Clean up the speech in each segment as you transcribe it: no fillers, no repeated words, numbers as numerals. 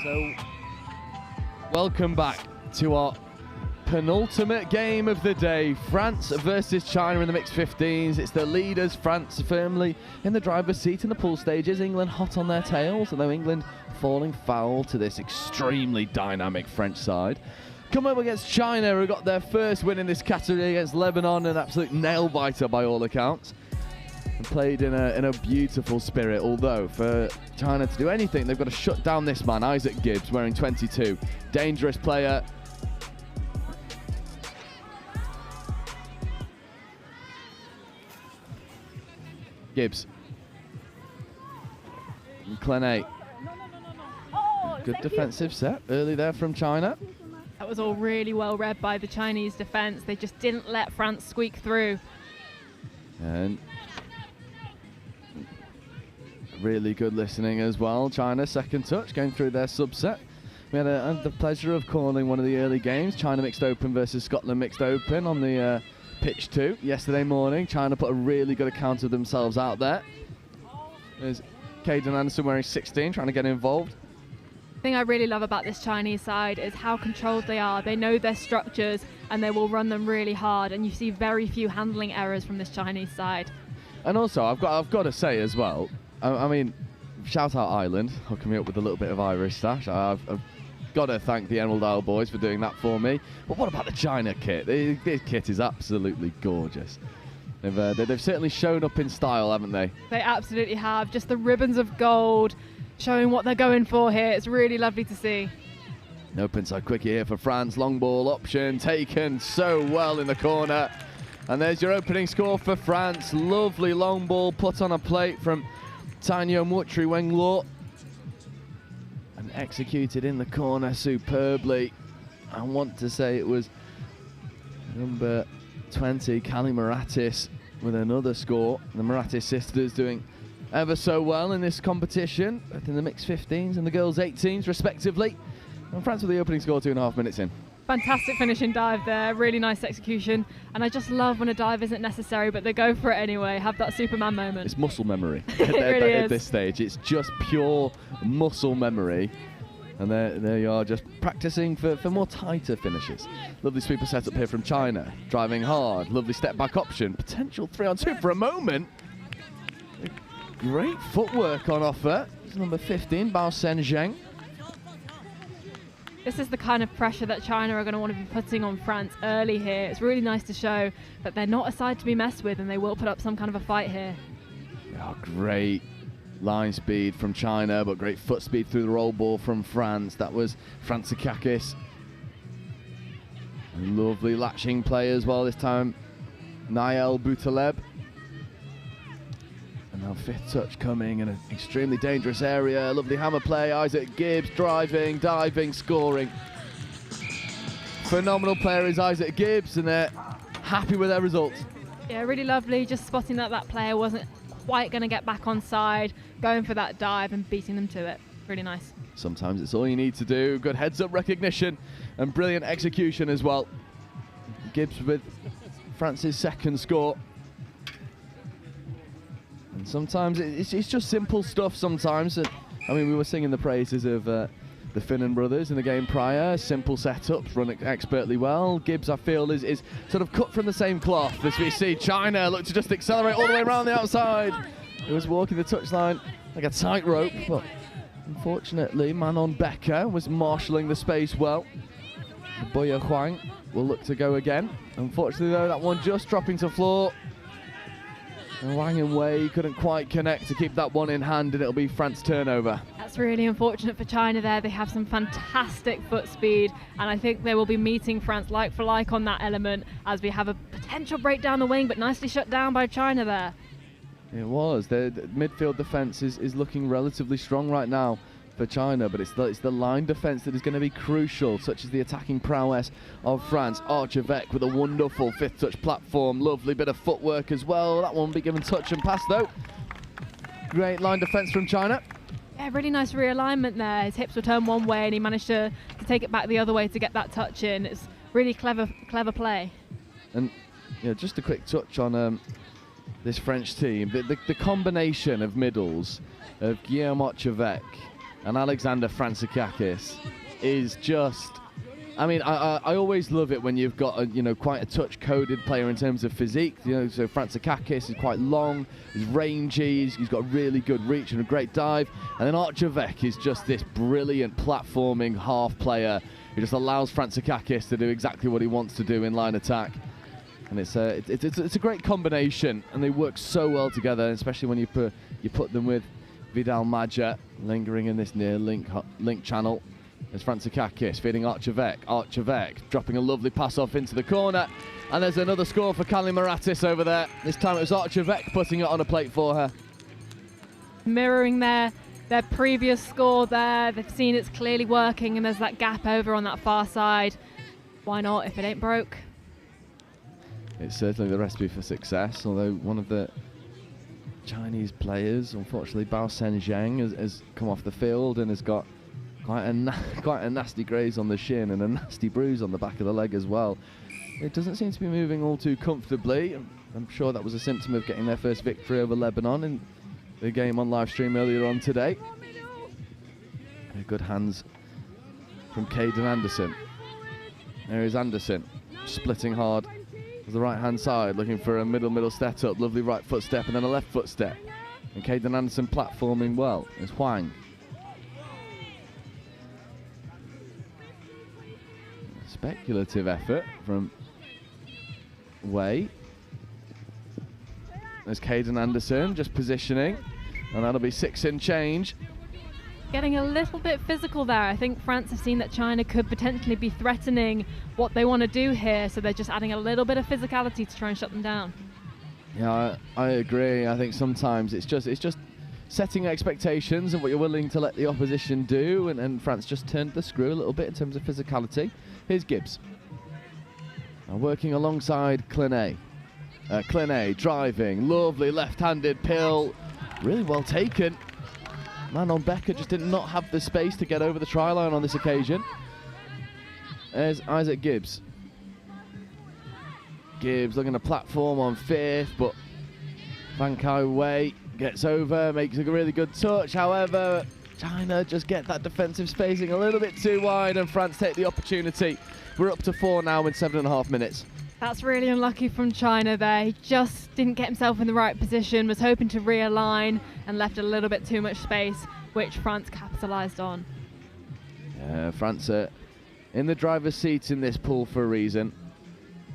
So, welcome back to our penultimate game of the day. France versus China in the mixed 15s. It's the leaders, France firmly in the driver's seat in the pool stages. England hot on their tails, although England falling foul to this extremely dynamic French side. Come up against China, who got their first win in this category against Lebanon, an absolute nail-biter by all accounts. And played in a beautiful spirit, although for China to do anything, they've got to shut down this man, Isaac Gibbs, wearing 22. Dangerous player. Gibbs. And Klenet. Good defensive set early there from China. That was all really well read by the Chinese defence. They just didn't let France squeak through. And really good listening as well. China second touch going through their subset. We had the pleasure of calling one of the early games, China Mixed Open versus Scotland Mixed Open, on the pitch 2 yesterday morning. China put a really good account of themselves out there. There's Caden Anderson wearing 16 trying to get involved. The thing I really love about this Chinese side is how controlled they are. They know their structures and they will run them really hard, and you see very few handling errors from this Chinese side. And also I've got to say as well, I mean, shout out Ireland, hooking me up with a little bit of Irish stash. I've got to thank the Emerald Isle boys for doing that for me. But what about the China kit? This kit is absolutely gorgeous. They've certainly shown up in style, haven't they? They absolutely have. Just the ribbons of gold showing what they're going for here. It's really lovely to see. Open side quickie here for France. Long ball option taken so well in the corner. And there's your opening score for France. Lovely long ball put on a plate from Tanyo Mutri Wenglo and executed in the corner superbly. I want to say it was number 20, Kali Maratis, with another score. The Maratis sisters doing ever so well in this competition, both in the mixed 15s and the girls 18s respectively. And France with the opening score 2.5 minutes in. Fantastic finishing dive there, really nice execution, and I just love when a dive isn't necessary but they go for it anyway, have that Superman moment. It's muscle memory It really at is. this stage. It's just pure muscle memory, and there you are, just practicing for more tighter finishes. Lovely sweeper setup here from China, driving hard, lovely step back option, potential 3-on-2 for a moment. Great footwork on offer. It's number 15, Bao Sen Zheng. This is the kind of pressure that China are going to want to be putting on France early here. It's really nice to show that they're not a side to be messed with and they will put up some kind of a fight here. Oh, great line speed from China, but great foot speed through the roll ball from France. That was Frantzakakis. Lovely latching play as well this time. Nael Boutaleb. And now fifth touch coming in an extremely dangerous area. Lovely hammer play. Isaac Gibbs driving, diving, scoring. Phenomenal player is Isaac Gibbs, and they're happy with their results. Yeah, really lovely. Just spotting that player wasn't quite going to get back on side, going for that dive and beating them to it. Really nice. Sometimes it's all you need to do. Good heads-up recognition and brilliant execution as well. Gibbs with France's second score. And sometimes it's just simple stuff sometimes. I mean, we were singing the praises of the Finnan brothers in the game prior. Simple setups, run expertly well. Gibbs, I feel, is sort of cut from the same cloth. As we see China look to just accelerate all the way around the outside. It was walking the touchline like a tightrope, but unfortunately, Manon Becker was marshalling the space well. Boya Huang will look to go again. Unfortunately, though, that one just dropping to floor. And Wang and Wei couldn't quite connect to keep that one in hand, and it'll be France turnover. That's really unfortunate for China there. They have some fantastic foot speed, and I think they will be meeting France like for like on that element, as we have a potential break down the wing, but nicely shut down by China there. It was. The midfield defence is looking relatively strong right now for China, but it's the line defence that is going to be crucial, such as the attacking prowess of France. Archevêque with a wonderful fifth touch platform. Lovely bit of footwork as well. That one will be given touch and pass though. Great line defence from China. Yeah, really nice realignment there. His hips were turned one way and he managed to take it back the other way to get that touch in. It's really clever play. And just a quick touch on this French team. The combination of middles of Guillaume Archevêque and Alexander Frantzakakis is just... I mean, I always love it when you've got quite a touch-coded player in terms of physique. So Frantzakakis is quite long, he's rangy, he's got really good reach and a great dive. And then Archevêque is just this brilliant platforming half player who just allows Frantzakakis to do exactly what he wants to do in line attack. And it's a great combination, and they work so well together, especially when you put them with Vidal Maja lingering in this near link channel. There's Frantzakakis feeding Archevêque. Archevêque dropping a lovely pass off into the corner. And there's another score for Kalimeratis over there. This time it was Archevêque putting it on a plate for her. Mirroring their previous score there. They've seen it's clearly working, and there's that gap over on that far side. Why not if it ain't broke? It's certainly the recipe for success, although one of the Chinese players, unfortunately, Bao Zheng, has come off the field and has got quite a nasty graze on the shin and a nasty bruise on the back of the leg as well. It doesn't seem to be moving all too comfortably. I'm sure that was a symptom of getting their first victory over Lebanon in the game on live stream earlier on today. Good hands from Caden Anderson. There is Anderson, splitting hard to the right hand side, looking for a middle step up. Lovely right foot step and then a left foot step. And Caden Anderson platforming well. There's Huang. Speculative effort from Wei. There's Caden Anderson just positioning, and that'll be 6 in change. Getting a little bit physical there. I think France have seen that China could potentially be threatening what they want to do here, so they're just adding a little bit of physicality to try and shut them down. Yeah, I agree. I think sometimes it's just setting expectations and what you're willing to let the opposition do, and France just turned the screw a little bit in terms of physicality. Here's Gibbs. Now working alongside Clinet. Clinet driving, lovely left-handed pill, really well taken. Manon Becker just did not have the space to get over the try line on this occasion. There's Isaac Gibbs. Gibbs looking to platform on 5th, but Fan Kai Wei gets over, makes a really good touch. However, China just get that defensive spacing a little bit too wide, and France take the opportunity. We're up to 4 now in 7.5 minutes. That's really unlucky from China there. He just didn't get himself in the right position, was hoping to realign and left a little bit too much space, which France capitalised on. Yeah, France are in the driver's seat in this pool for a reason.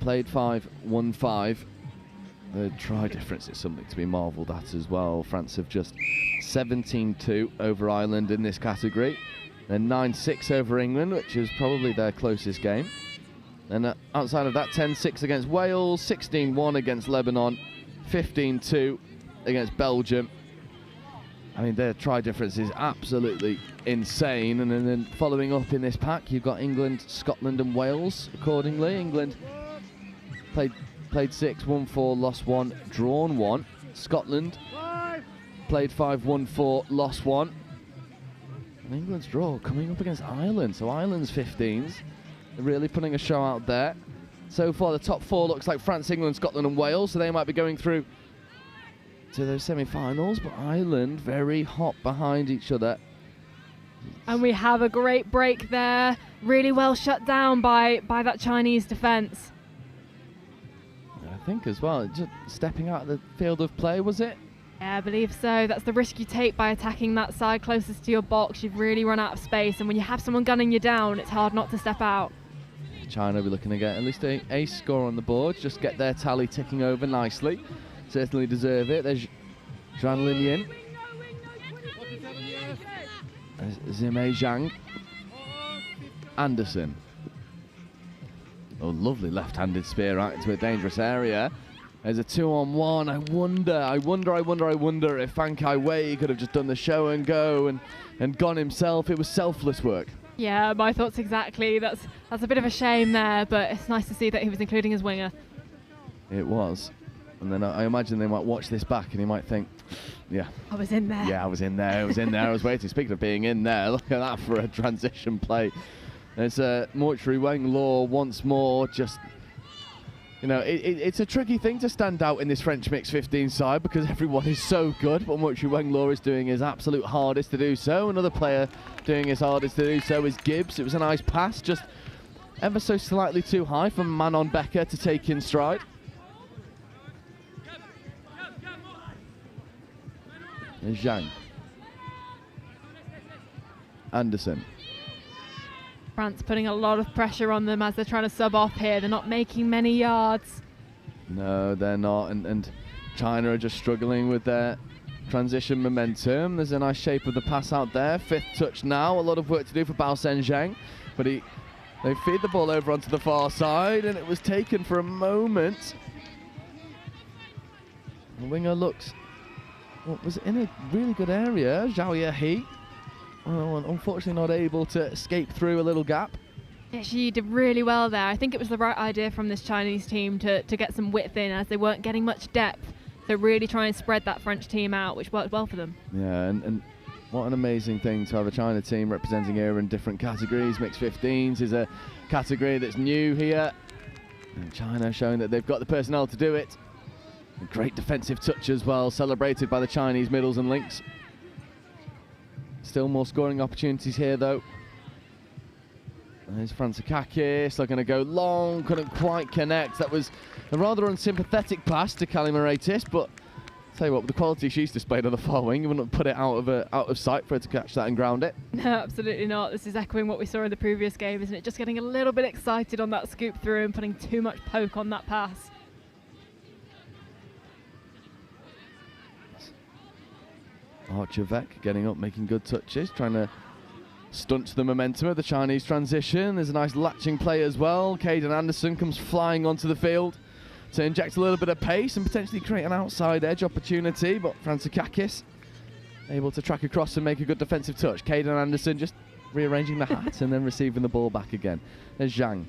Played 5, won 5. The try difference is something to be marvelled at as well. France have just 17-2 over Ireland in this category. Then 9-6 over England, which is probably their closest game. And outside of that, 10-6 against Wales, 16-1 against Lebanon, 15-2 against Belgium. I mean, their try difference is absolutely insane. And then following up in this pack, you've got England, Scotland and Wales accordingly. England played 6, won 4, lost 1, drawn 1. Scotland played 5, won 4, lost 1. And England's draw coming up against Ireland. So Ireland's 15s. They're really putting a show out there. So far, the top 4 looks like France, England, Scotland and Wales. So they might be going through to those semi-finals. But Ireland very hot behind each other. And we have a great break there. Really well shut down by that Chinese defence. I think as well, just stepping out of the field of play, was it? Yeah, I believe so. That's the risk you take by attacking that side closest to your box. You've really run out of space, and when you have someone gunning you down, it's hard not to step out. China will be looking to get at least a score on the board, just get their tally ticking over nicely. Certainly deserve it. There's Zhang Linyin. There's Zimei Zhang. Anderson. Oh, lovely left-handed spear right into a dangerous area. There's a 2-on-1. I wonder if Fan Kai Wei could have just done the show and go and gone himself. It was selfless work. Yeah, my thoughts exactly. That's a bit of a shame there, but it's nice to see that he was including his winger. It was. And then I imagine they might watch this back and he might think, yeah. I was in there. Yeah, I was in there. I was waiting. Speaking of being in there, look at that for a transition play. There's Mortuary Weng Law once more. Just, you know, it's a tricky thing to stand out in this French Mixed 15 side because everyone is so good, but Mortuary Weng Law is doing his absolute hardest to do so. Another player doing his hardest to do so is Gibbs. It was a nice pass, just ever so slightly too high for Manon Becker to take in stride. And Zhang. Anderson. France putting a lot of pressure on them as they're trying to sub off here. They're not making many yards. No, they're not. And China are just struggling with their transition momentum. There's a nice shape of the pass out there. 5th touch now. A lot of work to do for Bao Zheng. But they feed the ball over onto the far side, and it was taken for a moment. The winger looks... was in a really good area. Zhao Yehi. Oh, unfortunately not able to escape through a little gap. Yeah, she did really well there. I think it was the right idea from this Chinese team to get some width in as they weren't getting much depth. So really try and spread that French team out, which worked well for them. Yeah, and what an amazing thing to have a China team representing here in different categories. Mixed 15s is a category that's new here. And China showing that they've got the personnel to do it. A great defensive touch as well, celebrated by the Chinese middles and links. Still more scoring opportunities here though. There's Frantzakakis, they're going to go long, couldn't quite connect. That was a rather unsympathetic pass to Kalimaratis, but I'll tell you what, with the quality she's displayed on the far wing, you wouldn't put it out of sight for her to catch that and ground it. No, absolutely not. This is echoing what we saw in the previous game, isn't it? Just getting a little bit excited on that scoop through and putting too much poke on that pass. Archervec getting up, making good touches, trying to stunt the momentum of the Chinese transition. There's a nice latching play as well. Caden Anderson comes flying onto the field to inject a little bit of pace and potentially create an outside edge opportunity, but Frantzakakis able to track across and make a good defensive touch. Caden Anderson just rearranging the hat and then receiving the ball back again. There's Zhang.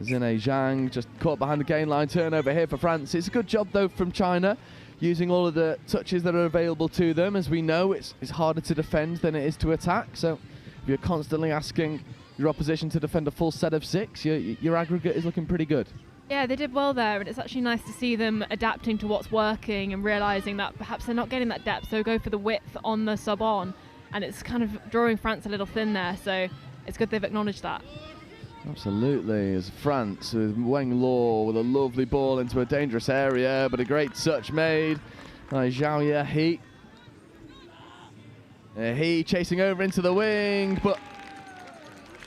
Zine Zhang just caught behind the gain line, turnover here for France. It's a good job though from China, using all of the touches that are available to them. As we know, it's harder to defend than it is to attack. So if you're constantly asking your opposition to defend a full set of 6, your aggregate is looking pretty good. Yeah, they did well there, and it's actually nice to see them adapting to what's working and realising that perhaps they're not getting that depth, so go for the width on the sub-on, and it's kind of drawing France a little thin there, so it's good they've acknowledged that. Absolutely, as France with Weng Law with a lovely ball into a dangerous area, but a great touch made by Zhao Yehi. He chasing over into the wing, but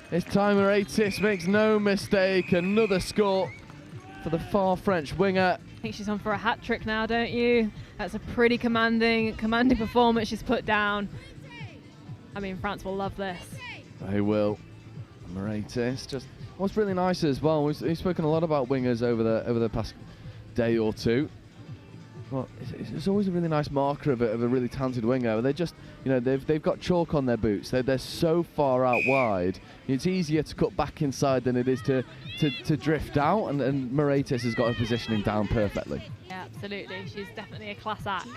this time Aratis makes no mistake. Another score for the far French winger. I think she's on for a hat-trick now, don't you? That's a pretty commanding performance she's put down. I mean, France will love this. They will. Moratis, just what's really nice as well. We've spoken a lot about wingers over the past day or two. Well, it's always a really nice marker of a really talented winger. They just, they've got chalk on their boots. They're so far out wide. It's easier to cut back inside than it is to drift out. And Moratis has got her positioning down perfectly. Yeah, absolutely. She's definitely a class act.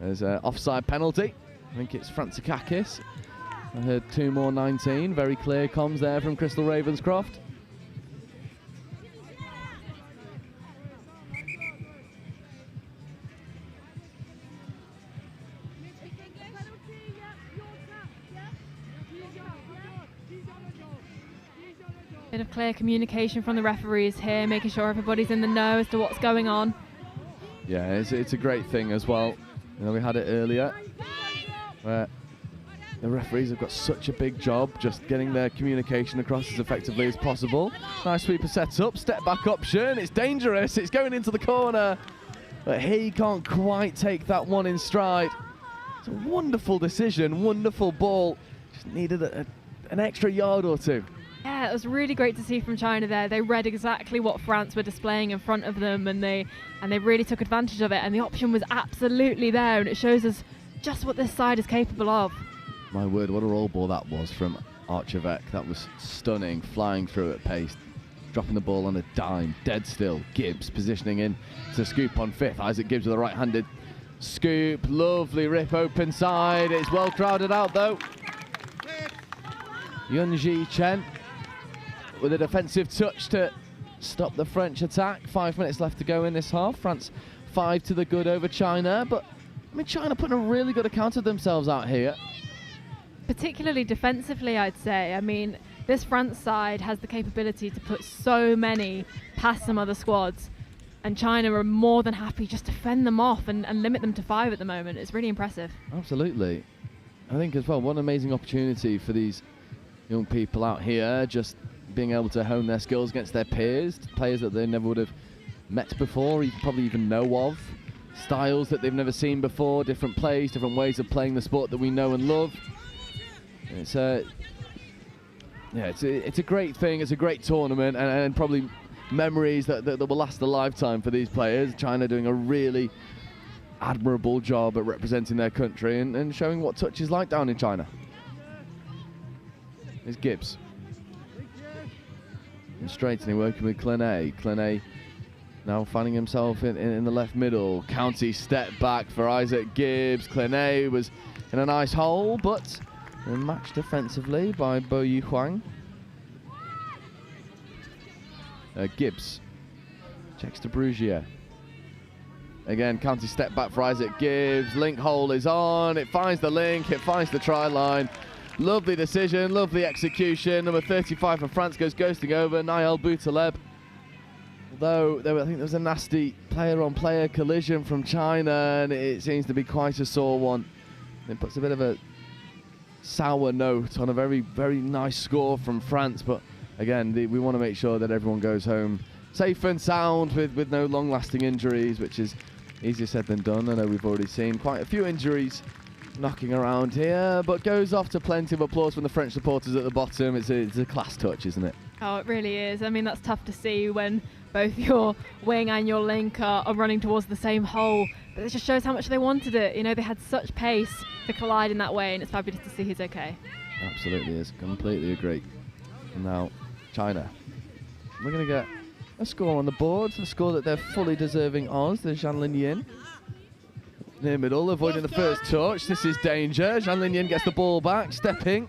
There's an offside penalty. I think it's Frantzakakis. I heard 2 more 19. Very clear comms there from Crystal Ravenscroft. Bit of clear communication from the referees here, making sure everybody's in the know as to what's going on. Yeah, it's a great thing as well. We had it earlier where the referees have got such a big job just getting their communication across as effectively as possible. Nice sweeper set up, step back option. It's dangerous. It's going into the corner. But he can't quite take that one in stride. It's a wonderful decision, wonderful ball. Just needed an extra yard or two. Yeah, it was really great to see from China there. They read exactly what France were displaying in front of them, and they really took advantage of it. And the option was absolutely there, and it shows us just what this side is capable of. My word, what a roll ball that was from Archevêque. That was stunning, flying through at pace, dropping the ball on a dime, dead still. Gibbs positioning in to scoop on fifth. Isaac Gibbs with a right-handed scoop. Lovely rip open side. It's well crowded out though. Yunji Chen with a defensive touch to stop the French attack. 5 minutes left to go in this half. France 5 to the good over China, but I mean, China putting a really good account of themselves out here. Particularly defensively, I'd say. I mean, this France side has the capability to put so many past some other squads, and China are more than happy just to fend them off and limit them to 5 at the moment. It's really impressive. Absolutely. I think as well, what an amazing opportunity for these young people out here, just being able to hone their skills against their peers, players that they never would have met before, probably even know of, styles that they've never seen before, different plays, different ways of playing the sport that we know and love. It's a great thing. It's a great tournament, and probably memories that will last a lifetime for these players. China doing a really admirable job at representing their country and showing what touch is like down in China. Here's Gibbs. And straightening, working with Klenet. Klenet now finding himself in the left middle. County step back for Isaac Gibbs. Klenet was in a nice hole, but matched defensively by Bo Yi Huang. Gibbs checks to Brugier. Again, county step back for Isaac Gibbs. Link hole is on. It finds the link. It finds the try line. Lovely decision, lovely execution. Number 35 for France goes ghosting over. Nael Boutaleb. Although I think there was a nasty player-on-player collision from China, and it seems to be quite a sore one. It puts a bit of a sour note on a very, very nice score from France. But again, we want to make sure that everyone goes home safe and sound with no long-lasting injuries, which is easier said than done. I know we've already seen quite a few injuries knocking around here, but goes off to plenty of applause from the French supporters at the bottom. It's a class touch, isn't it? Oh, it really is. I mean, that's tough to see when both your wing and your link are running towards the same hole. But it just shows how much they wanted it. You know, they had such pace to collide in that way, and it's fabulous to see he's okay. Absolutely is. Completely agree. And now, China. We're going to get a score on the board, a score that they're fully deserving of. There's Zhang Linyin near middle, avoiding the first touch. This is danger. Zhang Linyin gets the ball back, stepping.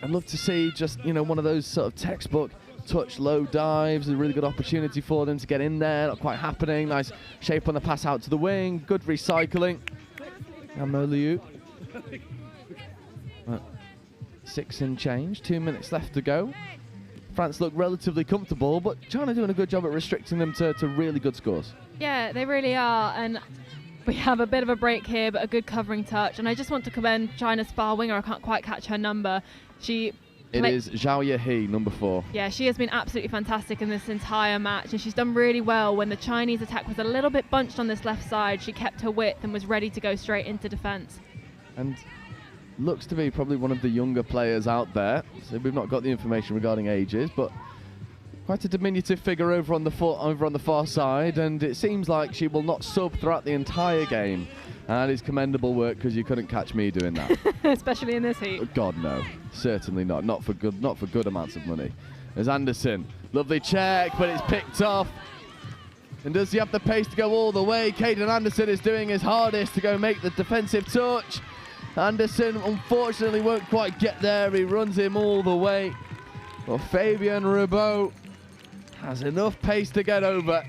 I'd love to see just, you know, one of those sort of textbook touch low dives. A really good opportunity for them to get in there. Not quite happening. Nice shape on the pass out to the wing. Good recycling. And Mo Liu. 6 and change. 2 minutes left to go. France look relatively comfortable, but China doing a good job at restricting them to really good scores. Yeah, they really are, and we have a bit of a break here, but a good covering touch. And I just want to commend China's star winger. I can't quite catch her number. It is Zhao Yehi, number 4. Yeah, she has been absolutely fantastic in this entire match, and she's done really well. When the Chinese attack was a little bit bunched on this left side, she kept her width and was ready to go straight into defence. And looks to be probably one of the younger players out there. So we've not got the information regarding ages, but quite a diminutive figure over on the far side, and it seems like she will not sub throughout the entire game. And it's commendable work, because you couldn't catch me doing that. Especially in this heat. God no, certainly not. Not for good amounts of money. There's Anderson, lovely check, but it's picked off. And does he have the pace to go all the way? Caden Anderson is doing his hardest to go make the defensive touch. Anderson unfortunately won't quite get there. He runs him all the way. Well, Fabien Ribaud has enough pace to get over.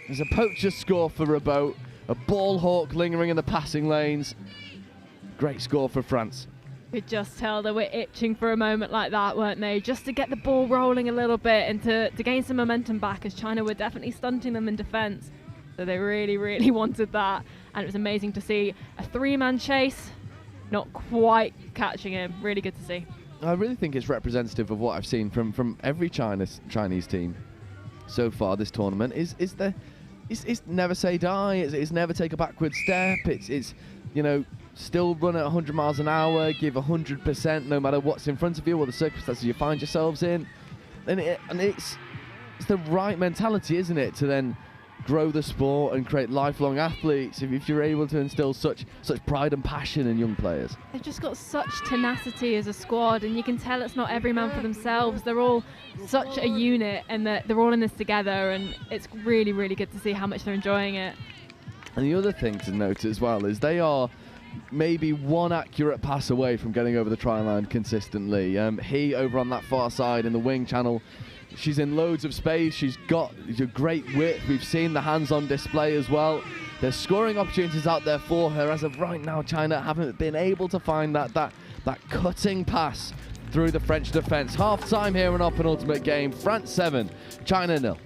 There's a poacher's score for Ribaud. A ball hawk lingering in the passing lanes. Great score for France. You could just tell they were itching for a moment like that, weren't they? Just to get the ball rolling a little bit and to gain some momentum back, as China were definitely stunting them in defence. So they really, really wanted that. And it was amazing to see a 3-man chase, not quite catching him. Really good to see. I really think it's representative of what I've seen from every Chinese team so far this tournament. Is the it's never say die. It's never take a backward step. It's you know, still run at 100 miles an hour, give 100% no matter what's in front of you or the circumstances you find yourselves in. And it's the right mentality, isn't it, to then grow the sport and create lifelong athletes if you're able to instill such pride and passion in young players. They've just got such tenacity as a squad, and you can tell it's not every man for themselves. They're all such a unit, and they're all in this together, and it's really, really good to see how much they're enjoying it. And the other thing to note as well is they are maybe one accurate pass away from getting over the try line consistently. He over on that far side in the wing channel, she's in loads of space. She's got a great width. We've seen the hands on display as well. There's scoring opportunities out there for her. As of right now, China haven't been able to find that cutting pass through the French defence. Half time here in our penultimate game. France 7, China 0.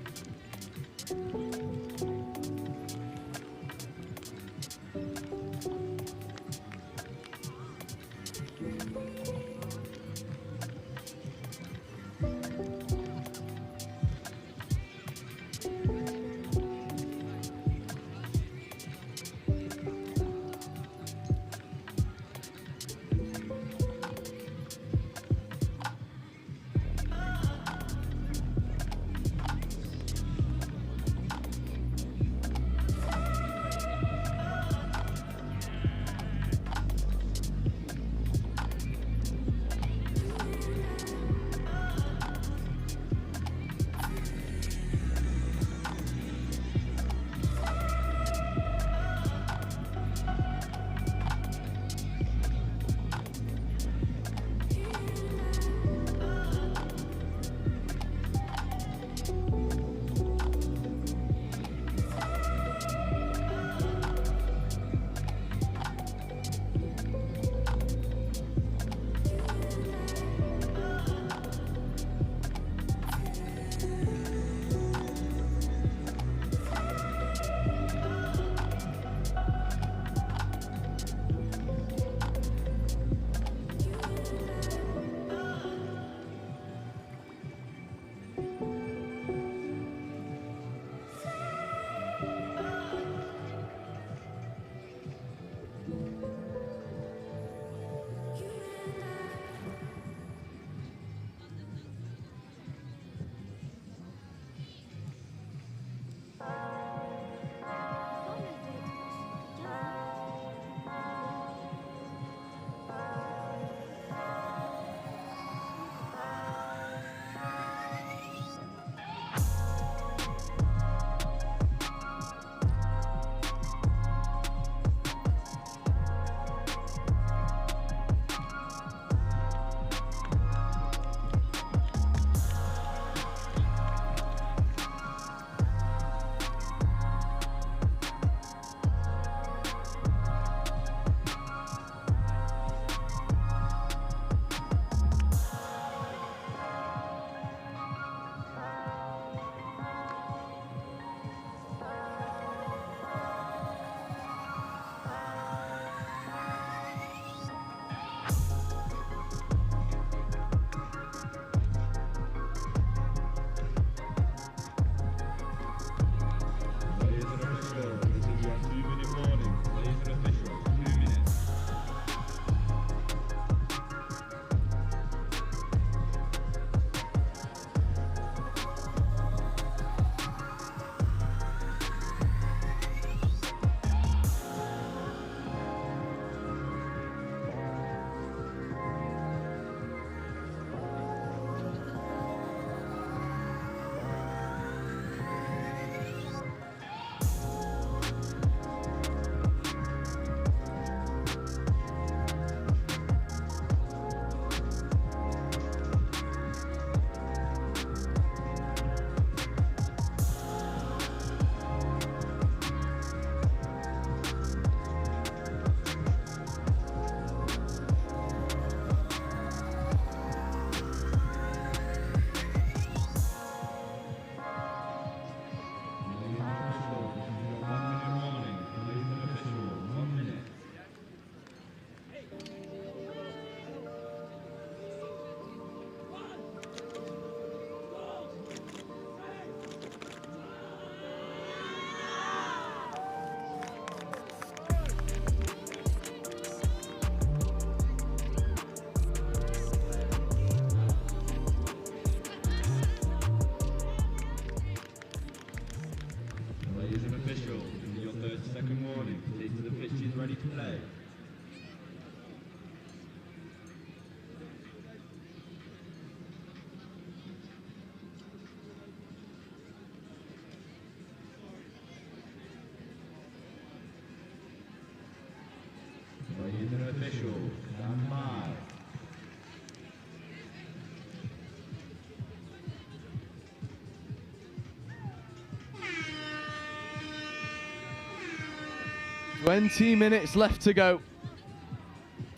20 minutes left to go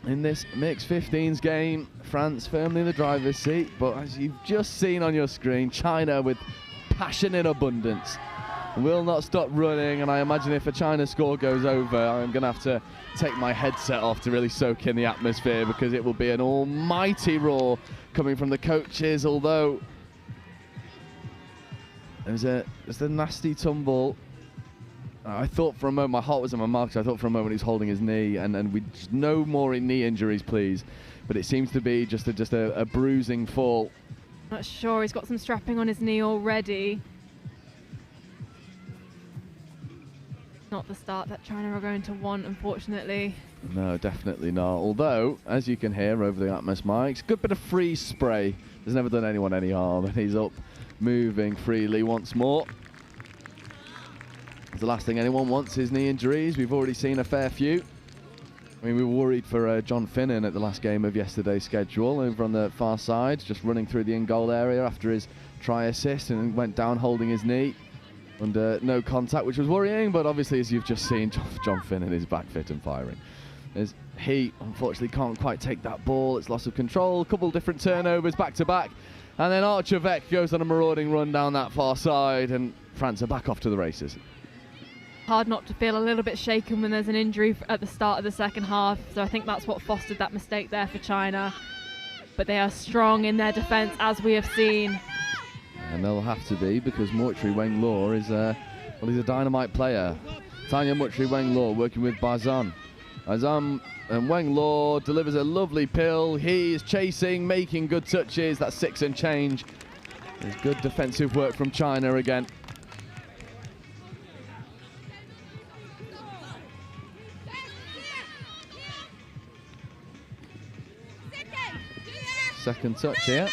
in this mixed 15s game. France firmly in the driver's seat, but as you've just seen on your screen, China with passion in abundance will not stop running, and I imagine if a China score goes over, I'm going to have to take my headset off to really soak in the atmosphere, because it will be an almighty roar coming from the coaches. Although there's a nasty tumble. I thought for a moment, my heart was in my mouth, I thought for a moment he's holding his knee, and we just no more knee injuries, please. But it seems to be just a bruising fall. Not sure, he's got some strapping on his knee already. Not the start that China are going to want, unfortunately. No, definitely not. Although, as you can hear over the Atmos mics, good bit of freeze spray. Has never done anyone any harm, and he's up, moving freely once more. The last thing anyone wants is knee injuries. We've already seen a fair few. I mean, we were worried for John Finnan at the last game of yesterday's schedule over on the far side, just running through the in-goal area after his try assist, and went down holding his knee under no contact, which was worrying. But obviously, as you've just seen, John Finnan is back fit and firing. As he unfortunately can't quite take that ball, it's loss of control, a couple of different turnovers back to back, and then Archevêque goes on a marauding run down that far side, and France are back off to the races. Hard not to feel a little bit shaken when there's an injury at the start of the second half, so I think that's what fostered that mistake there for China. But they are strong in their defence, as we have seen. And they'll have to be, because Mutri Weng-Law is he's a dynamite player. Tanya Mutri Weng-Law working with Bazan. Bazan and Weng-Law delivers a lovely pill. He's chasing, making good touches. That's 6 and change. There's good defensive work from China again. Second touch here.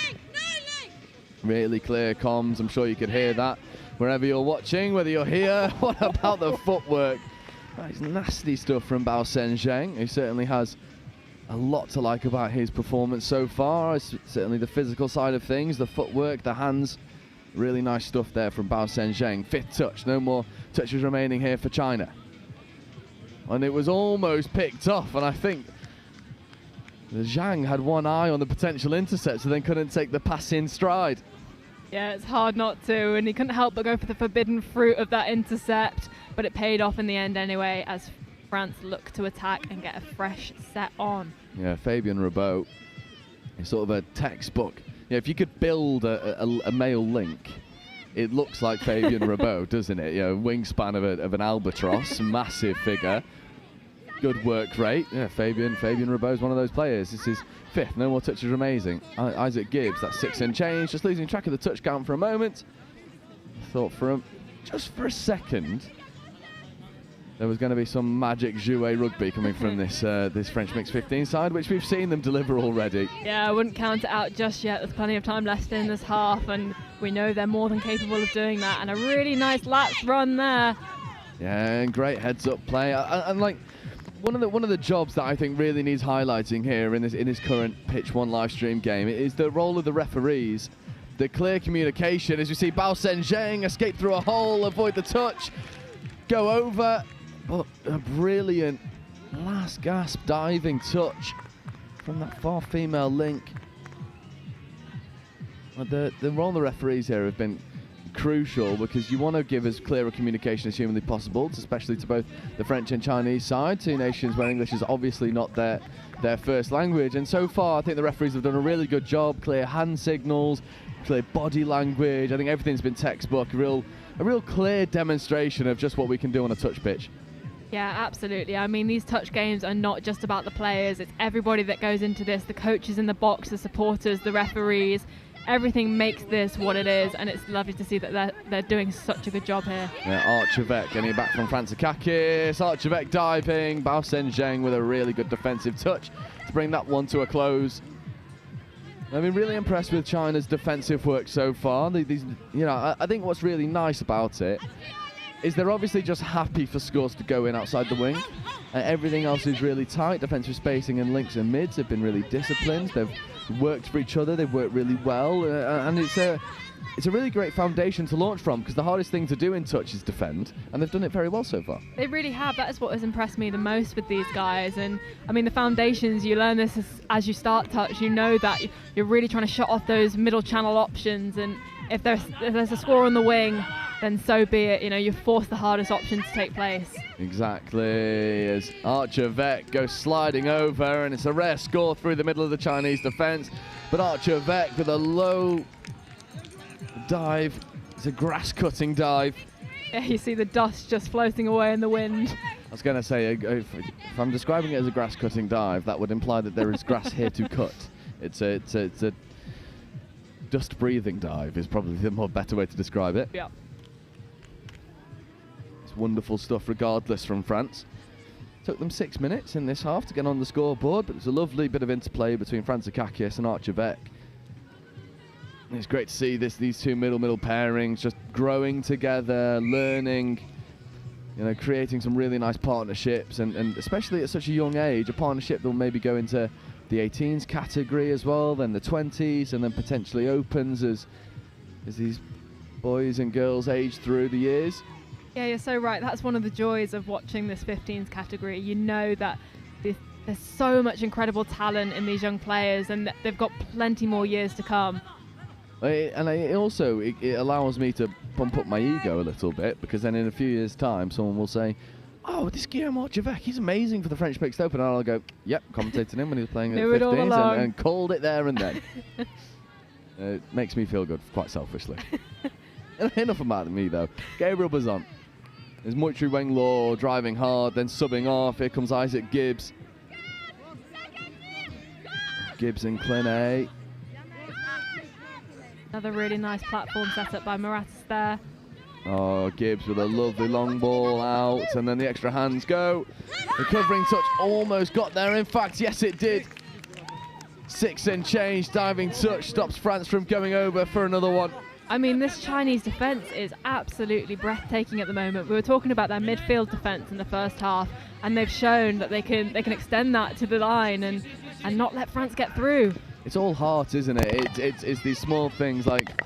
Really clear comms. I'm sure you could hear that wherever you're watching, whether you're here. What about the footwork? That is nasty stuff from Bao Zheng, who certainly has a lot to like about his performance so far. It's certainly the physical side of things, the footwork, the hands. Really nice stuff there from Bao Zheng. Fifth touch. No more touches remaining here for China. And it was almost picked off, and I think Zhang had one eye on the potential intercept, so then couldn't take the pass in stride. Yeah, it's hard not to, and he couldn't help but go for the forbidden fruit of that intercept, but it paid off in the end anyway, as France look to attack and get a fresh set on. Yeah, Fabien Rabault is sort of a textbook. Yeah, if you could build a male link, it looks like Fabien Rabault, doesn't it? You know, wingspan of an albatross, massive figure. Good work rate. Yeah, Fabien Rabault is one of those players. This is fifth. No more touches remaining. Isaac Gibbs, that's 6 and change. Just losing track of the touch count for a moment. Thought just for a second there was going to be some magic jouet rugby coming from this French mixed 15 side, which we've seen them deliver already. Yeah, I wouldn't count it out just yet. There's plenty of time left in this half, and we know they're more than capable of doing that. And a really nice laps run there. Yeah, and great heads-up play. And like, one of the jobs that I think really needs highlighting here in this current Pitch 1 live stream game is the role of the referees. The clear communication, as you see Bao Zheng escape through a hole, avoid the touch, go over, but a brilliant last gasp diving touch from that far female link. The role of the referees here have been crucial, because you want to give as clear a communication as humanly possible, especially to both the French and Chinese side, two nations where English is obviously not their first language. And so far I think the referees have done a really good job. Clear hand signals, clear body language. I think everything's been textbook, a real clear demonstration of just what we can do on a touch pitch. Yeah, absolutely. I mean, these touch games are not just about the players, it's everybody that goes into this, the coaches in the box, the supporters, the referees. Everything makes this what it is, and it's lovely to see that they're doing such a good job here. Yeah, Archevêque getting back from Frantzakakis. Archevêque diving. Bao Zheng with a really good defensive touch to bring that one to a close. I've been really impressed with China's defensive work so far. I think what's really nice about it is they're obviously just happy for scores to go in outside the wing. Everything else is really tight. Defensive spacing and links and mids have been really disciplined. They've worked for each other. They've worked really well, and it's a really great foundation to launch from, because the hardest thing to do in touch is defend, and they've done it very well so far. They really have. That is what has impressed me the most with these guys. And I mean, the foundations, you learn this as you start touch. You know that you're really trying to shut off those middle channel options, and if there's a score on the wing, then so be it. You know, you force the hardest option to take place. Exactly, as Archer Vec goes sliding over, and it's a rare score through the middle of the Chinese defense, but Archer Vec with a low dive. It's a grass-cutting dive. Yeah, you see the dust just floating away in the wind. I was going to say, if I'm describing it as a grass-cutting dive, that would imply that there is grass here to cut. It's a dust-breathing dive is probably the more better way to describe it. Yeah. It's wonderful stuff regardless from France. Took them 6 minutes in this half to get on the scoreboard, but it's a lovely bit of interplay between Frantzakakis and Archer Vec. It's great to see these two middle pairings just growing together, learning, you know, creating some really nice partnerships, and especially at such a young age, a partnership that will maybe go into the 18s category as well, then the 20s, and then potentially opens as these boys and girls age through the years. Yeah, you're so right. That's one of the joys of watching this 15s category. You know that there's so much incredible talent in these young players, and they've got plenty more years to come. And it also allows me to pump up my ego a little bit, because then in a few years' time, someone will say, "Oh, this Guillaume Archer Vec, he's amazing for the French Mixed Open," and I'll go, "Yep, commentating him when he was playing at the 15s and called it there and then." It makes me feel good, quite selfishly. Enough about me though. Gabriel Bazan. There's Muitri Wenglaw driving hard, then subbing off. Here comes Isaac Gibbs. Gibbs and Clinet. Another really nice platform set up by Moratis there. Oh, Gibbs with a lovely long ball out, and then the extra hands go. The covering touch almost got there. In fact, yes, it did. 6 and change diving touch stops France from going over for another one. I mean, this Chinese defence is absolutely breathtaking at the moment. We were talking about their midfield defence in the first half, and they've shown that they can extend that to the line and not let France get through. It's all heart, isn't it? It's these small things like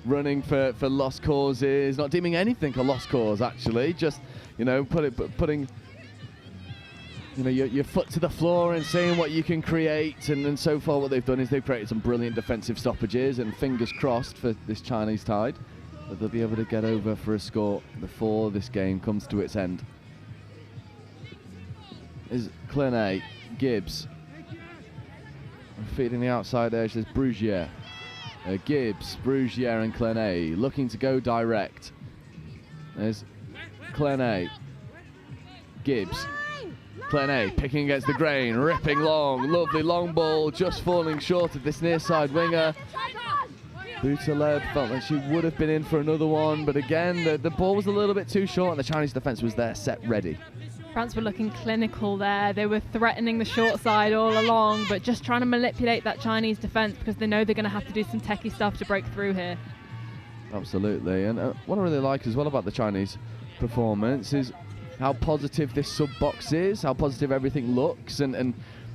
running for lost causes, not deeming anything a lost cause, actually. Just, you know, putting you know, your foot to the floor and seeing what you can create. And so far what they've done is they've created some brilliant defensive stoppages, and fingers crossed for this Chinese tide that they'll be able to get over for a score before this game comes to its end. Is Clinet, Gibbs. Feeding the outside edge, there's Brugier. Gibbs, Brugier and Clinet looking to go direct. There's Clinet. Gibbs. Clinet picking against the grain, ripping long, lovely long ball, just falling short of this near side winger. Boutaleb felt like she would have been in for another one, but again, the ball was a little bit too short and the Chinese defence was there, set, ready. France were looking clinical there. They were threatening the short side all along, but just trying to manipulate that Chinese defence because they know they're going to have to do some techie stuff to break through here. Absolutely, and what I really like as well about the Chinese performance is how positive this sub-box is, how positive everything looks, and you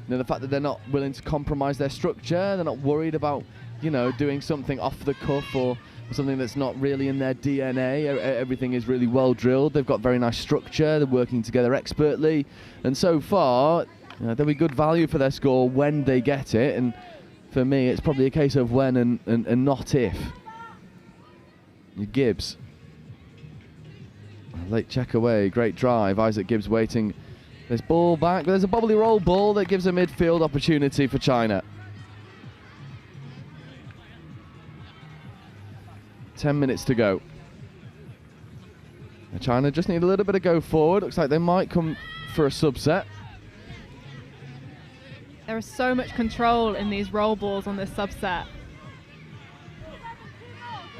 know, the fact that they're not willing to compromise their structure. They're not worried about, you know, doing something off the cuff or something that's not really in their DNA. Everything is really well drilled. They've got very nice structure. They're working together expertly, and so far, you know, there'll be good value for their score when they get it. And for me, it's probably a case of when and not if. Gibbs. Late check away, great drive. Isaac Gibbs waiting. There's ball back. There's a bubbly roll ball that gives a midfield opportunity for China. 10 minutes to go. China just need a little bit of go forward. Looks like they might come for a subset. There is so much control in these roll balls on this subset.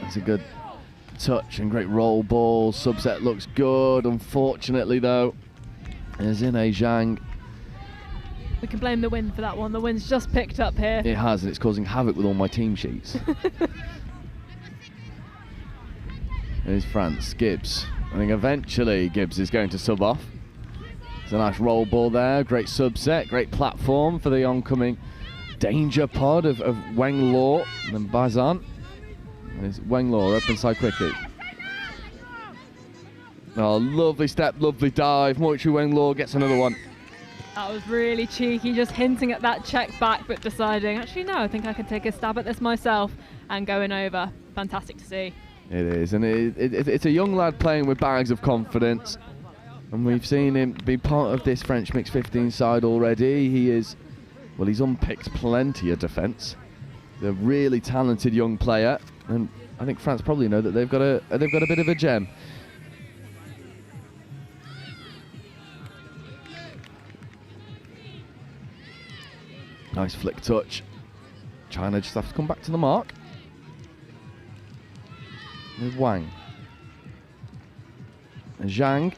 That's a good touch and great roll ball. Subset looks good. Unfortunately, though, there's Zine Zhang. We can blame the wind for that one. The wind's just picked up here. It has, and it's causing havoc with all my team sheets. Here's France, Gibbs. I think eventually Gibbs is going to sub off. It's a nice roll ball there, great subset, great platform for the oncoming danger pod of Weng Law and then Bazan. There's Weng Law up inside quickly. Oh, lovely step, lovely dive. Moichu Weng Law gets another one. That was really cheeky, just hinting at that check back, but deciding, actually, no, I think I can take a stab at this myself and going over. Fantastic to see. It is, and it's a young lad playing with bags of confidence. And we've seen him be part of this French Mixed 15 side already. He's unpicked plenty of defence. They're a really talented young player, and I think France probably know that they've got a bit of a gem. Nice flick touch. China just have to come back to the mark. There's Wang. And Zhang.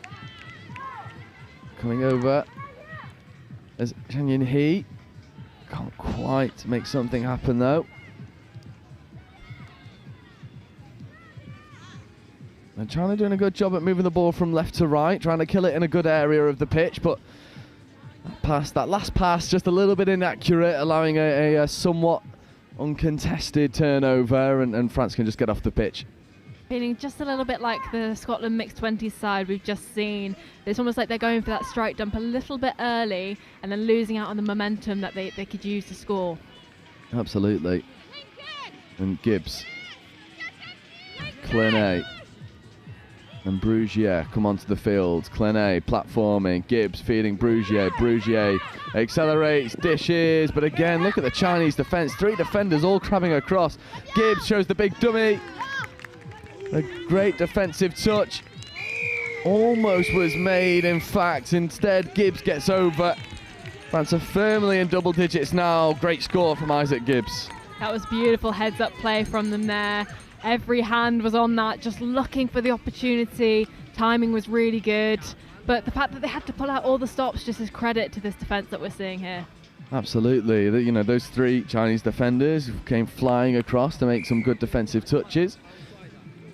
Coming over. There's Zhang Yin-hee. Can't quite make something happen though. And China doing a good job at moving the ball from left to right, trying to kill it in a good area of the pitch, but that last pass just a little bit inaccurate, allowing a somewhat uncontested turnover, and France can just get off the pitch. Feeling just a little bit like the Scotland Mixed 20s side we've just seen. It's almost like they're going for that strike dump a little bit early and then losing out on the momentum that they could use to score. Absolutely. And Gibbs. Clenet. And Brugier come onto the field. Clenet platforming. Gibbs feeding Brugier. Brugier accelerates, dishes, but again, look at the Chinese defence. 3 defenders all crabbing across. Gibbs shows the big dummy. A great defensive touch. Almost was made, in fact. Instead, Gibbs gets over. France are firmly in double digits now. Great score from Isaac Gibbs. That was beautiful heads-up play from them there. Every hand was on that, just looking for the opportunity. Timing was really good. But the fact that they had to pull out all the stops just is credit to this defence that we're seeing here. Absolutely. You know, those 3 Chinese defenders came flying across to make some good defensive touches.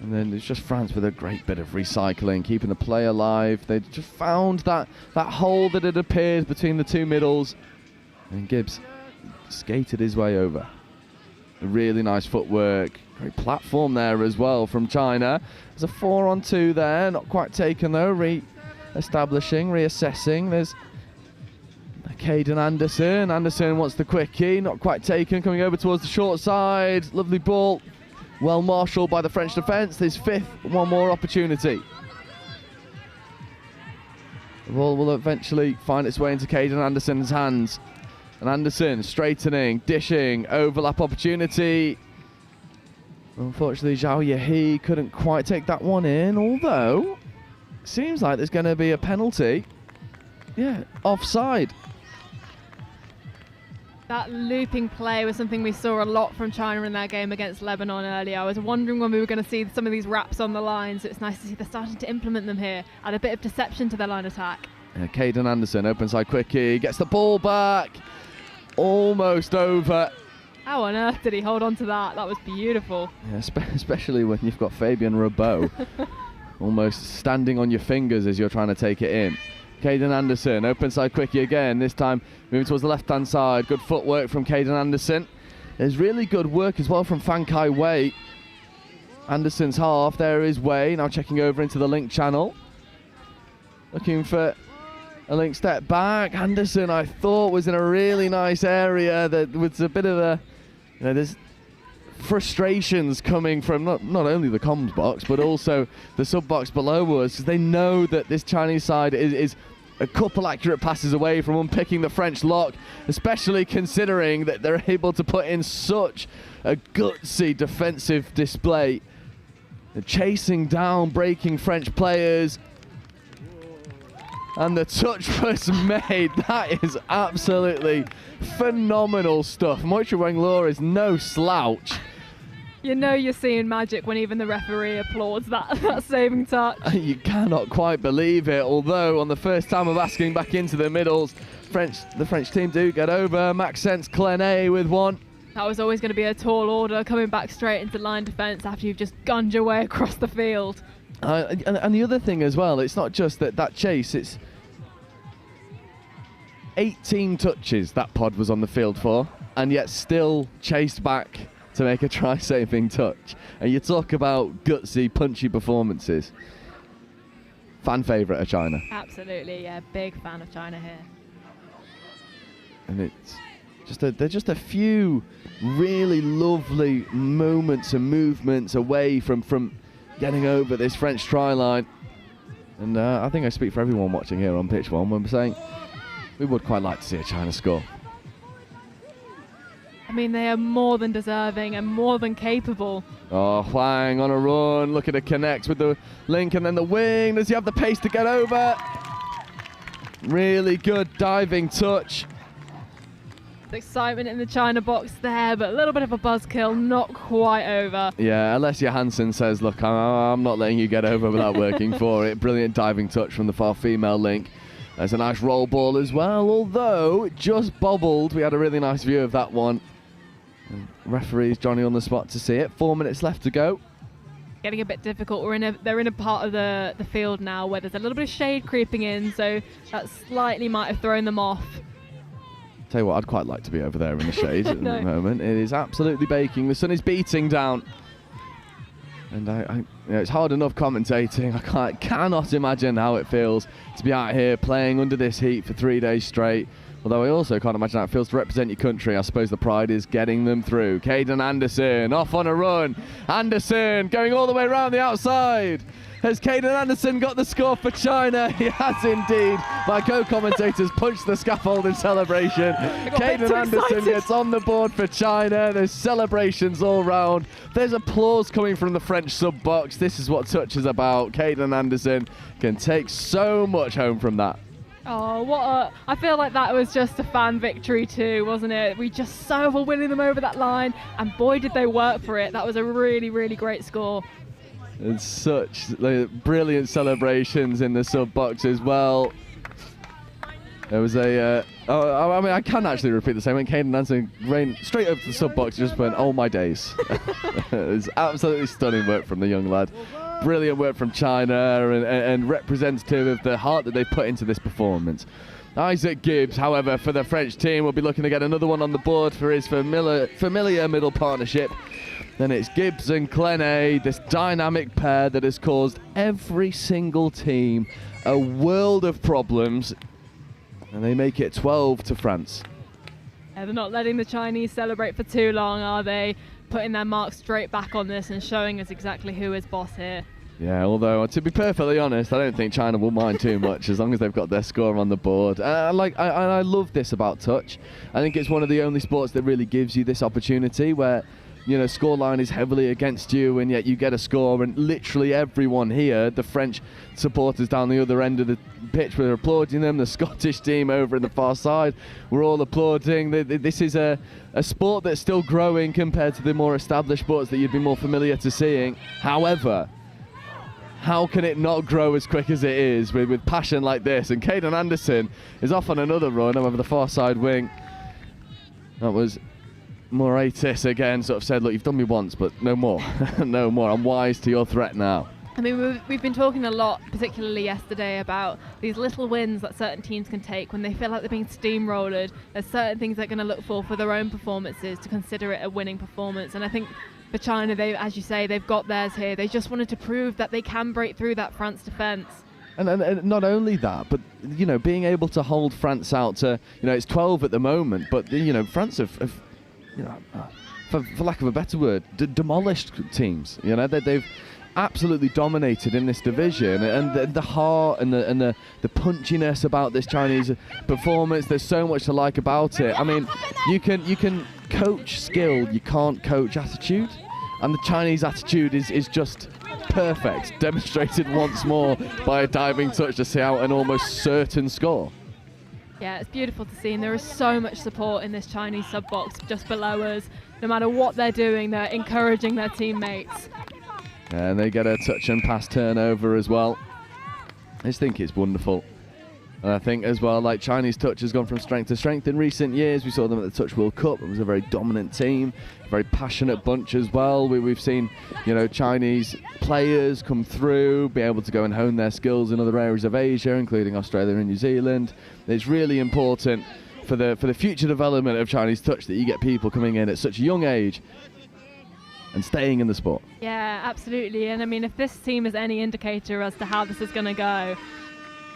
And then it's just France with a great bit of recycling, keeping the play alive. They just found that hole that had appeared between the 2 middles. And Gibbs skated his way over. A really nice footwork. Great platform there as well from China. There's a 4-on-2 there, not quite taken though. Re-establishing, reassessing. There's Caden Anderson. Anderson wants the quickie, not quite taken. Coming over towards the short side. Lovely ball. Well marshalled by the French defence. His 5th, one more opportunity. The ball will eventually find its way into Caden Anderson's hands. And Anderson straightening, dishing, overlap opportunity. Unfortunately, Zhao Yehi couldn't quite take that one in, although it seems like there's going to be a penalty. Yeah, offside. That looping play was something we saw a lot from China in their game against Lebanon earlier. I was wondering when we were going to see some of these wraps on the line, so it's nice to see they're starting to implement them here. Add a bit of deception to their line attack. Caden Anderson, open side quickie, gets the ball back. Almost over. How on earth did he hold on to that? That was beautiful. Yeah, especially when you've got Fabian Rabeau almost standing on your fingers as you're trying to take it in. Caden Anderson, open side quickie again, this time moving towards the left-hand side. Good footwork from Caden Anderson. There's really good work as well from Fan Kai Wei. Anderson's half, there is Wei, now checking over into the link channel. Looking for a link step back. Anderson, I thought, was in a really nice area. That was a bit of a, there's frustrations coming from not only the comms box, but also the sub box below us, because they know that this Chinese side is a couple accurate passes away from unpicking the French lock, especially considering that they're able to put in such a gutsy defensive display. They're chasing down breaking French players. And the touch was made. That is absolutely phenomenal stuff. Moichu Weng Law is no slouch. You know you're seeing magic when even the referee applauds that saving touch. You cannot quite believe it, although on the first time of asking back into the middles, the French team do get over. Maxence Clenet with one. That was always going to be a tall order, coming back straight into line defence after you've just gunned your way across the field. And the other thing as well, it's not just that chase, it's 18 touches that pod was on the field for, and yet still chased back to make a try-saving touch. And you talk about gutsy, punchy performances. Fan favourite of China. Absolutely, yeah, big fan of China here. And it's they're just a few really lovely moments and movements away from getting over this French try line. And I think I speak for everyone watching here on Pitch One when we're saying we would quite like to see a China score. I mean, they are more than deserving and more than capable. Oh, Huang on a run, looking to connect with the link and then the wing. Does he have the pace to get over? Really good diving touch. Excitement in the China box there, but a little bit of a buzzkill, not quite over. Yeah, Alessia Hansen says, look, I'm not letting you get over without working for it. Brilliant diving touch from the far female link. There's a nice roll ball as well, although it just bobbled. We had a really nice view of that one. And referee's Johnny on the spot to see it. 4 minutes left to go. Getting a bit difficult. They're in a part of the field now where there's a little bit of shade creeping in, so that slightly might have thrown them off. Tell you what, I'd quite like to be over there in the shade at the moment. It is absolutely baking. The sun is beating down. And it's hard enough commentating. I cannot imagine how it feels to be out here playing under this heat for 3 days straight. Although I also can't imagine how it feels to represent your country. I suppose the pride is getting them through. Caden Anderson off on a run. Anderson going all the way around the outside. Has Caden Anderson got the score for China? He has indeed. My co-commentators punched the scaffold in celebration. Caden Anderson gets on the board for China. There's celebrations all round. There's applause coming from the French sub-box. This is what touch is about. Caden Anderson can take so much home from that. Oh, I feel like that was just a fan victory too, wasn't it? We just so were winning them over that line, and boy did they work for it. That was a really, really great score. And such brilliant celebrations in the sub-box as well. There was I can actually repeat the same. When Caden Anderson ran straight up to the sub-box, just went, oh my days. It was absolutely stunning work from the young lad. Brilliant work from China and representative of the heart that they put into this performance. Isaac Gibbs, however, for the French team, will be looking to get another one on the board for his familiar middle partnership. Then it's Gibbs and Clene, this dynamic pair that has caused every single team a world of problems. And they make it 12 to France. Yeah, they're not letting the Chinese celebrate for too long, are they? Putting their mark straight back on this and showing us exactly who is boss here. Yeah, although to be perfectly honest, I don't think China will mind too much as long as they've got their score on the board. I love this about touch. I think it's one of the only sports that really gives you this opportunity where, you know, scoreline is heavily against you and yet you get a score, and literally everyone here, the French supporters down the other end of the pitch, were applauding them. The Scottish team over in the far side were all applauding. This is a sport that's still growing compared to the more established sports that you'd be more familiar to seeing. However, how can it not grow as quick as it is with passion like this? And Caden Anderson is off on another run over the far side wing. That was Moraitis again, sort of said, look, you've done me once, but no more. No more. I'm wise to your threat now. I mean, we've been talking a lot, particularly yesterday, about these little wins that certain teams can take when they feel like they're being steamrolled. There's certain things they're going to look for their own performances to consider it a winning performance. And I think for China, they, as you say, they've got theirs here. They just wanted to prove that they can break through that France defence. And not only that, but, you know, being able to hold France out to, you know, it's 12 at the moment, but, you know, France have you know, for lack of a better word, demolished teams. You know, they've absolutely dominated in this division, and the heart and the punchiness about this Chinese performance. There's so much to like about it. I mean, you can coach skill, you can't coach attitude, and the Chinese attitude is just perfect, demonstrated once more by a diving touch to see out an almost certain score. Yeah, it's beautiful to see, and there is so much support in this Chinese sub-box just below us. No matter what they're doing, they're encouraging their teammates. And they get a touch and pass turnover as well. I just think it's wonderful. And I think as well, like, Chinese touch has gone from strength to strength in recent years. We saw them at the Touch World Cup. It was a very dominant team, a very passionate bunch as well. We've seen, Chinese players come through, be able to go and hone their skills in other areas of Asia, including Australia and New Zealand. It's really important for the future development of Chinese touch that you get people coming in at such a young age and staying in the sport. Yeah, absolutely. And I mean, if this team is any indicator as to how this is going to go,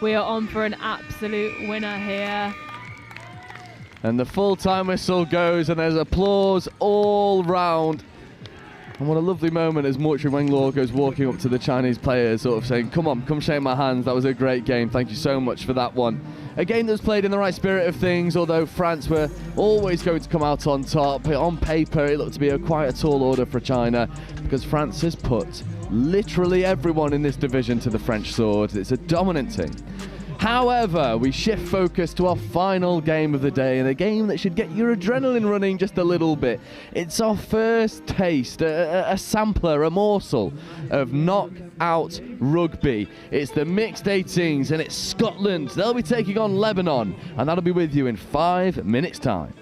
we are on for an absolute winner here. And the full-time whistle goes, and there's applause all round. And what a lovely moment as Mortuary Wenglaw goes walking up to the Chinese players, sort of saying, come on, come shake my hands. That was a great game. Thank you so much for that one. A game that was played in the right spirit of things, although France were always going to come out on top. On paper, it looked to be quite a tall order for China, because France has put literally everyone in this division to the French sword. It's a dominant team. However, we shift focus to our final game of the day, and a game that should get your adrenaline running just a little bit. It's our first taste, a sampler, a morsel of knockout rugby. It's the mixed 18s, and it's Scotland. They'll be taking on Lebanon, and that'll be with you in 5 minutes' time.